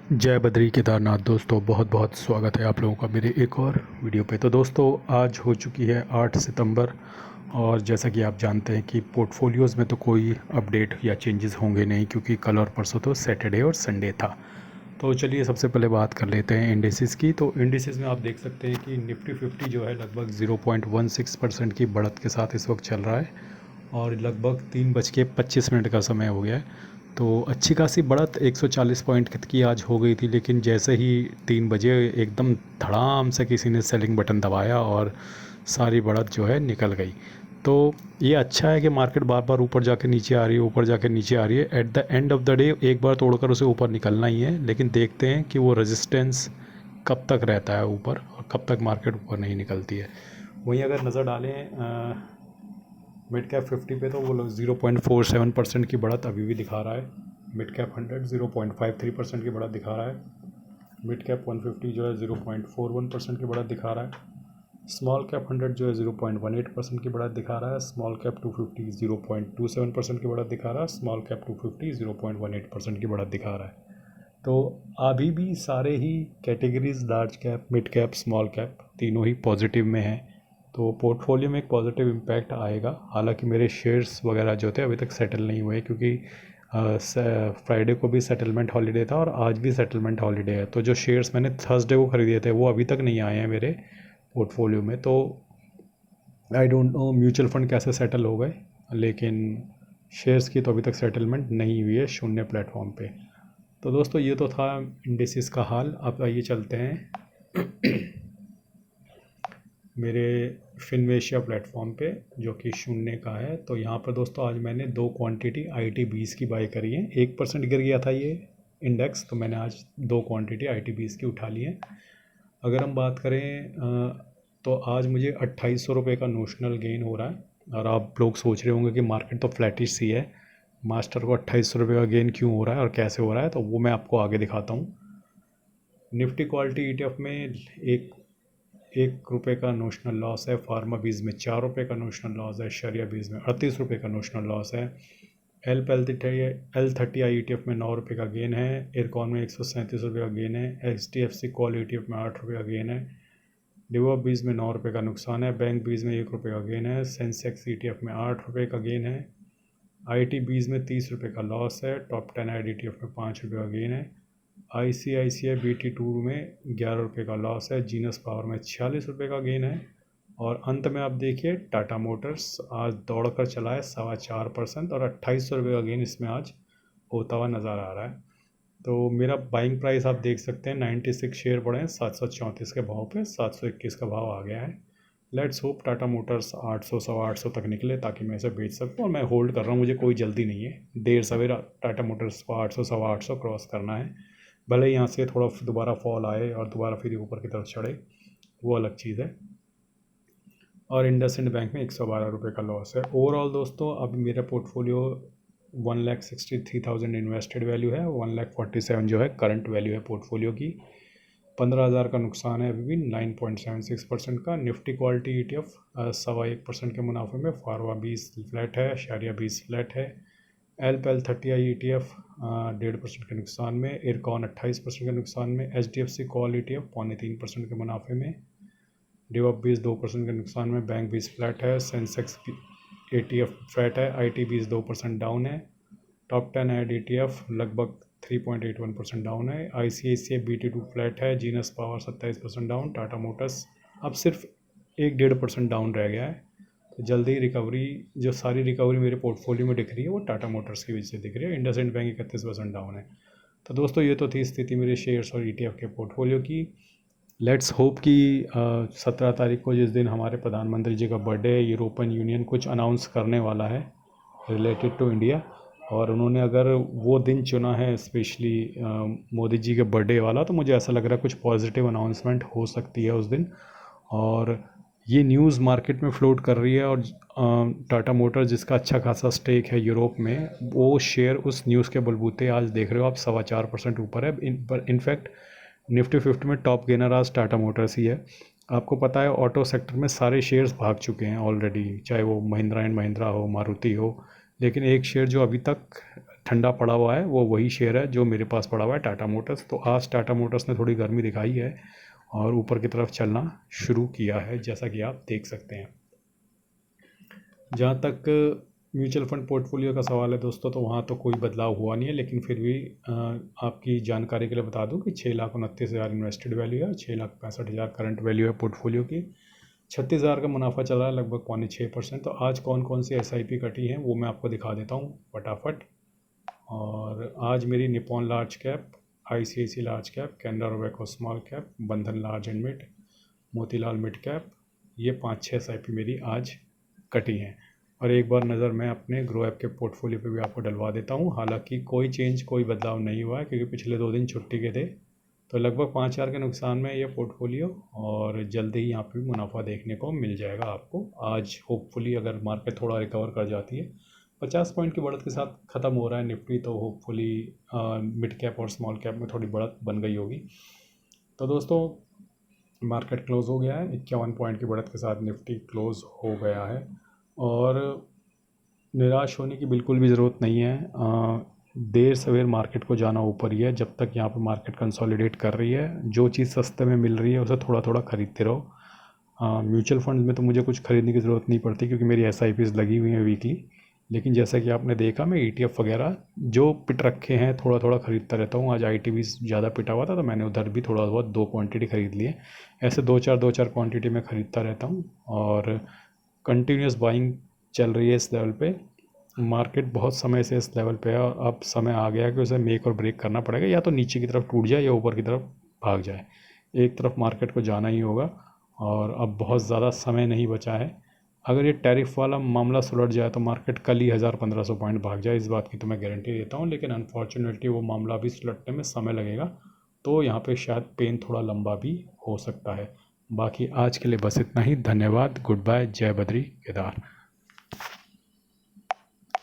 जय बद्री केदारनाथ दोस्तों, बहुत बहुत स्वागत है आप लोगों का मेरे एक और वीडियो पे। तो दोस्तों आज हो चुकी है 8 सितंबर और जैसा कि आप जानते हैं कि पोर्टफोलियोज़ में तो कोई अपडेट या चेंजेस होंगे नहीं, क्योंकि कल और परसों तो सैटरडे और संडे था। तो चलिए सबसे पहले बात कर लेते हैं इंडिसेस की। तो इंडिसेस में आप देख सकते हैं कि निफ्टी 50 जो है लगभग 0.16% की बढ़त के साथ इस वक्त चल रहा है और लगभग 3:25 का समय हो गया है। तो अच्छी खासी बढ़त 140 पॉइंट की आज हो गई थी, लेकिन जैसे ही 3 बजे एकदम धड़ाम से किसी ने सेलिंग बटन दबाया और सारी बढ़त जो है निकल गई। तो ये अच्छा है कि मार्केट बार बार ऊपर जाके नीचे आ रही है, ऊपर जाके नीचे आ रही है। At the end of the day एक बार तोड़कर उसे ऊपर निकलना ही है, लेकिन देखते हैं कि वो रेजिस्टेंस कब तक रहता है ऊपर और कब तक मार्केट ऊपर नहीं निकलती है। वहीं अगर नज़र डालें मिड कैप 50 पे, तो वो लोग 0.47% की बढ़त अभी भी दिखा रहा है। मिड कैप 100 0.53% की बढ़त दिखा रहा है। मिड कैप 150 जो है 0.41% की बढ़त दिखा रहा है। स्मॉल कैप 100 जो है 0.18% की बढ़त दिखा रहा है। स्मॉल कैप 250 0.27% की बढ़त दिखा रहा है। स्मॉल कैप 250 0.18% की बढ़त दिखा रहा है। तो अभी भी सारे ही categories large cap, mid cap, small cap तीनों ही पॉजिटिव में हैं। तो पोर्टफोलियो में एक पॉजिटिव इम्पैक्ट आएगा। हालांकि मेरे शेयर्स वगैरह जो थे अभी तक सेटल नहीं हुए, क्योंकि फ्राइडे को भी सेटलमेंट हॉलीडे था और आज भी सेटलमेंट हॉलीडे है। तो जो शेयर्स मैंने थर्सडे को ख़रीदे थे वो अभी तक नहीं आए हैं मेरे पोर्टफोलियो में। तो I don't know mutual fund कैसे सेटल हो गए, लेकिन शेयर्स की तो अभी तक सेटलमेंट नहीं हुई है शून्य प्लेटफॉर्म पे। तो दोस्तों ये तो था इंडिसेस का हाल। अब आइए चलते हैं मेरे फिनवेशिया प्लेटफॉर्म पे, जो कि शून्य का है। तो यहाँ पर दोस्तों आज मैंने 2 क्वांटिटी IT20 की बाई करी है। 1% गिर गया था ये इंडेक्स, तो मैंने आज 2 क्वांटिटी IT20 की उठा ली है। अगर हम बात करें तो आज मुझे 2800 रुपये का नोशनल गेन हो रहा है। और आप लोग सोच रहे होंगे कि मार्केट तो फ्लैटिश सी है, मास्टर को 2800 रुपये का गेन क्यों हो रहा है और कैसे हो रहा है, तो वो मैं आपको आगे दिखाता हूँ। निफ्टी क्वालिटी ETF में एक रुपये का नोशनल लॉस है। फार्मा बीज में 4 रुपये का नोशनल लॉस है। शरिया बीज में 38 रुपये का नोशनल लॉस है। L30 IETF में 9 रुपये का गेन है। इरकॉन में 137 रुपये का गेन है। HDFC कॉल ETF में 8 रुपये का गेन है। डिवॉप बीज में 9 रुपये का नुकसान है। बैंक बीज में 1 रुपये का गेन है। सेंसेक्स ETF में 8 रुपये का गेन है। IT बीज में 30 रुपये का लॉस है। टॉप 10 IDTF में 5 रुपये का गेन है। ICICI BT2 में 11 रुपये का लॉस है। जीनस पावर में 46 रुपये का गेन है। और अंत में आप देखिए टाटा मोटर्स आज दौड़कर चला है 4.25% और 2800 रुपये का गेन इसमें आज होता हुआ नज़र आ रहा है। तो मेरा बाइंग प्राइस आप देख सकते हैं 96 शेयर पड़े हैं 734 के भाव पे, 721 का भाव आ गया है। लेट्स होप टाटा मोटर्स 800 800 तक निकले ताकि मैं इसे बेच सकूं। और मैं होल्ड कर रहा हूं, मुझे कोई जल्दी नहीं है। देर सवेरा टाटा मोटर्स को 800 800 क्रॉस करना है। भले यहाँ से थोड़ा दोबारा फॉल आए और दोबारा फिर ऊपर की तरफ चढ़े, वो अलग चीज़ है। और इंडसइंड बैंक में 112 रुपये का लॉस है। ओवरऑल दोस्तों अब मेरा पोर्टफोलियो 1,63,000 इन्वेस्टेड वैल्यू है। 1,47,000 जो है करंट वैल्यू है पोर्टफोलियो की। 15,000 का नुकसान है अभी भी 9.76% का। निफ्टी क्वालिटी ETF 1.25% के मुनाफे में। फारवा 20 फ्लैट है। शारिया 20 फ्लैट है। L30 ETF 1.5% के नुकसान में। इरकॉन 28% के नुकसान में। HDFC कॉल ETF 3.25% के मुनाफे में। डिवॉप 2% के नुकसान में। बैंक 20 फ्लैट है। सेंसेक्स ETF फ्लैट है। IT 2% डाउन है। टॉप 10 IDTF लगभग 3.81% डाउन है। ICICI BT2 फ्लैट है। Genus power 27% down. Tata Motors अब सिर्फ 1.5% डाउन रह गया है। तो जल्दी रिकवरी, जो सारी रिकवरी मेरे पोर्टफोलियो में दिख रही है वो टाटा मोटर्स की वजह से दिख रही है। इंडसइंड बैंक 31% डाउन है। तो दोस्तों ये तो थी स्थिति मेरे शेयर्स और ETF के पोर्टफोलियो की। लेट्स होप कि 17 तारीख को जिस दिन हमारे प्रधानमंत्री जी का बर्थडे है, यूरोपियन यूनियन कुछ अनाउंस करने वाला है रिलेटेड टू इंडिया। और उन्होंने अगर वो दिन चुना है स्पेशली मोदी जी के बर्थडे वाला, तो मुझे ऐसा लग रहा है कुछ पॉजिटिव अनाउंसमेंट हो सकती है उस दिन। और ये न्यूज़ मार्केट में फ्लोट कर रही है। और टाटा मोटर्स जिसका अच्छा खासा स्टेक है यूरोप में, वो शेयर उस न्यूज़ के बलबूते आज देख रहे हो आप 4.25% ऊपर है। इनफैक्ट निफ्टी 50 में टॉप गेनर आज टाटा मोटर्स ही है। आपको पता है ऑटो सेक्टर में सारे शेयर्स भाग चुके हैं ऑलरेडी, चाहे वो महिंद्रा एंड महिंद्रा हो, मारुति हो। लेकिन एक शेयर जो अभी तक ठंडा पड़ा हुआ है वो वही शेयर है जो मेरे पास पड़ा हुआ है, टाटा मोटर्स। तो आज टाटा मोटर्स ने थोड़ी गर्मी दिखाई है और ऊपर की तरफ चलना शुरू किया है, जैसा कि आप देख सकते हैं। जहाँ तक म्यूचुअल फंड पोर्टफोलियो का सवाल है दोस्तों, तो वहाँ तो कोई बदलाव हुआ नहीं है, लेकिन फिर भी आपकी जानकारी के लिए बता दूं कि 6,29,000 इन्वेस्टेड वैल्यू है, 6,65,000 करंट वैल्यू है पोर्टफोलियो की। 36,000 का मुनाफा चल रहा है, लगभग 5.6%। तो आज कौन कौन सी SIP कटी हैं वो मैं आपको दिखा देता हूँ फटाफट। और आज मेरी Nippon large cap, ICICI large cap, Canara Robeco small cap, Bandhan large and mid, Motilal mid cap, ये 5-6 SIP मेरी आज कटी हैं। और एक बार नज़र मैं अपने ग्रो ऐप के पोर्टफोलियो पे भी आपको डलवा देता हूँ। हालांकि कोई चेंज, कोई बदलाव नहीं हुआ है, क्योंकि पिछले 2 दिन छुट्टी के थे। तो लगभग 5,000 के नुकसान में ये पोर्टफोलियो, और जल्दी ही यहाँ पे भी मुनाफा देखने को मिल जाएगा आपको। आज होपफुली अगर मार्केट थोड़ा रिकवर कर जाती है, 50 पॉइंट की बढ़त के साथ ख़त्म हो रहा है निफ्टी, तो होपफुली मिड कैप और स्मॉल कैप में थोड़ी बढ़त बन गई होगी। तो दोस्तों, मार्केट क्लोज़ हो गया है, 51 पॉइंट की बढ़त के साथ निफ्टी क्लोज़ हो गया है। और निराश होने की बिल्कुल भी ज़रूरत नहीं है। देर सवेर मार्केट को जाना ऊपर ही है। जब तक यहाँ पर मार्केट कंसोलिडेट कर रही है, जो चीज़ सस्ते में मिल रही है उसे थोड़ा थोड़ा ख़रीदते रहो। म्यूचुअल फंड में तो मुझे कुछ ख़रीदने की ज़रूरत नहीं पड़ती, क्योंकि मेरी SIPs लगी हुई हैं वीकली। लेकिन जैसा कि आपने देखा, मैं ETF वगैरह जो पिट रखे हैं थोड़ा थोड़ा ख़रीदता रहता हूँ। आज ITV ज़्यादा पिटा हुआ था, तो मैंने उधर भी थोड़ा बहुत 2 क्वांटिटी ख़रीद लिए। ऐसे 2-4 क्वांटिटी में ख़रीदता रहता हूँ, और कंटिन्यूस बाइंग चल रही है इस लेवल पे। मार्केट बहुत समय से इस लेवल पे है, और अब समय आ गया कि उसे मेक और ब्रेक करना पड़ेगा। या तो नीचे की तरफ टूट जाए या ऊपर की तरफ भाग जाए, एक तरफ मार्केट को जाना ही होगा। और अब बहुत ज़्यादा समय नहीं बचा है। अगर ये टैरिफ वाला मामला सुलझ जाए तो मार्केट कल ही 1,000-1,500 पॉइंट भाग जाए, इस बात की तो मैं गारंटी देता हूँ। लेकिन अनफॉर्चुनेटली वो मामला भी सुलझने में समय लगेगा, तो यहाँ पे शायद पेन थोड़ा लंबा भी हो सकता है। बाकी आज के लिए बस इतना ही। धन्यवाद, गुड बाय, जय बद्री केदार।